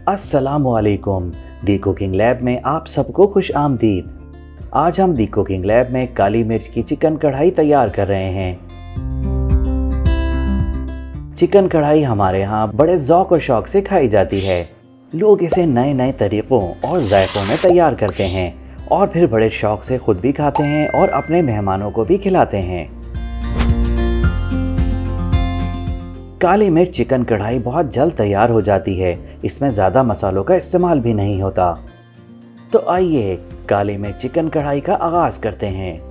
अस्सलामुअलैकुम। दी cooking lab में आप सबको खुश आमदीद। आज हम दी कुकिंग लैब में काली मिर्च की चिकन कढ़ाई तैयार कर रहे हैं। चिकन कढ़ाई हमारे यहाँ बड़े ज़ौक़ और शौक़ से खाई जाती है। लोग इसे नए नए तरीक़ों और जायक़ों में तैयार करते हैं और फिर बड़े शौक़ से ख़ुद भी खाते हैं और अपने मेहमानों को भी खिलाते हैं। काली मिर्च चिकन कढ़ाई बहुत जल्द तैयार हो जाती है। इसमें ज़्यादा मसालों का इस्तेमाल भी नहीं होता। तो आइए काली मिर्च चिकन कढ़ाई का आगाज़ करते हैं।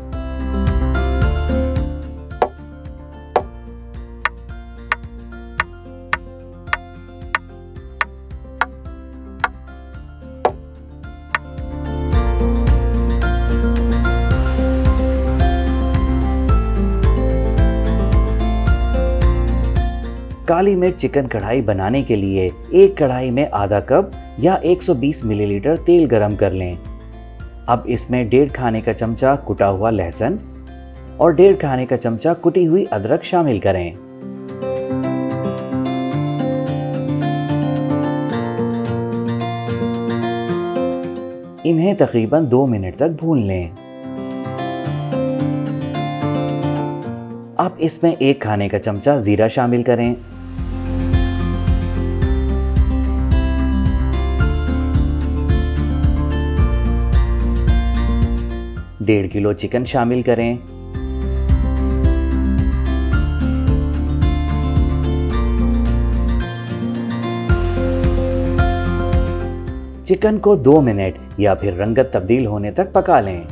काली मिर्च चिकन कढ़ाई बनाने के लिए एक कढ़ाई में आधा कप या 120 मिलीलीटर तेल गरम कर लें। अब इसमें 1.5 खाने का चमचा कुटा हुआ लहसुन और 1.5 खाने का चमचा कुटी हुई अदरक शामिल करें। इन्हें तकरीबन 2 मिनट तक भून लें। अब इसमें 1 खाने का चमचा जीरा शामिल करें। डेढ़ किलो चिकन शामिल करें। चिकन को 2 मिनट या फिर रंगत तब्दील होने तक पका लें।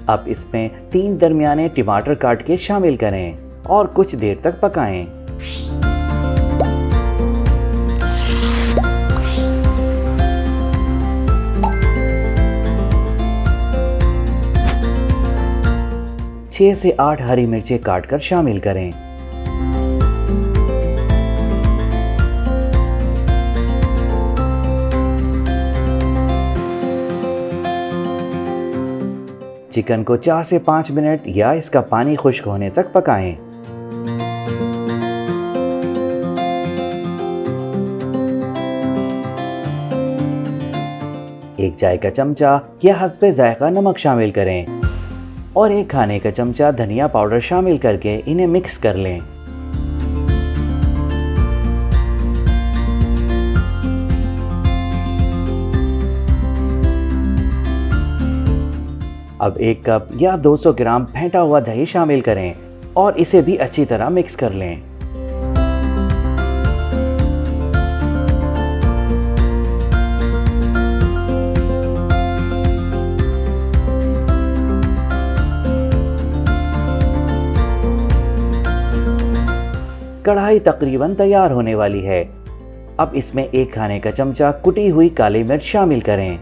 अब इसमें 3 दरमियाने टमाटर काट के शामिल करें और कुछ देर तक पकाएं। छह से 8 हरी मिर्चें काटकर शामिल करें। चिकन को 4 से 5 मिनट या इसका पानी खुश्क होने तक पकाएं। एक चाय का चमचा या हस्बे जायका नमक शामिल करें और 1 खाने का चमचा धनिया पाउडर शामिल करके इन्हें मिक्स कर लें। अब 1 कप या 200 ग्राम फेंटा हुआ दही शामिल करें और इसे भी अच्छी तरह मिक्स कर लें। कढ़ाई तकरीबन तैयार होने वाली है। अब इसमें 1 खाने का चमचा कुटी हुई काली मिर्च शामिल करें।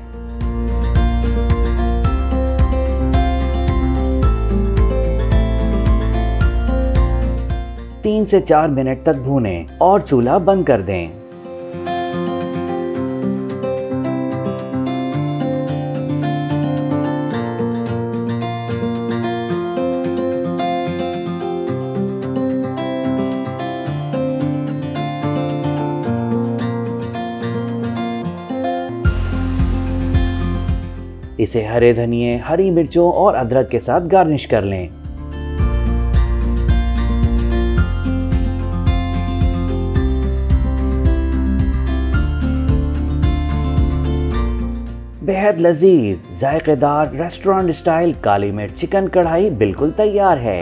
तीन से 4 मिनट तक भूनें और चूल्हा बंद कर दें। इसे हरे धनिए, हरी मिर्चों और अदरक के साथ गार्निश कर लें। बेहद लजीज, जायकेदार रेस्टोरेंट स्टाइल काली मिर्च चिकन कढ़ाई बिल्कुल तैयार है।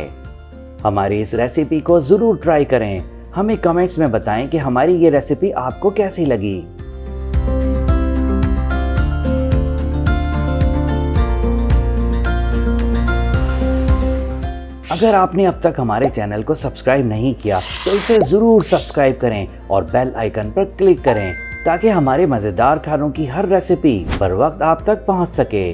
हमारी इस रेसिपी को ज़रूर ट्राई करें। हमें कमेंट्स में बताएं कि हमारी ये रेसिपी आपको कैसी लगी। अगर आपने अब तक हमारे चैनल को सब्सक्राइब नहीं किया तो इसे ज़रूर सब्सक्राइब करें और बेल आइकन पर क्लिक करें ताकि हमारे मज़ेदार खानों की हर रेसिपी बर वक्त आप तक पहुंच सके।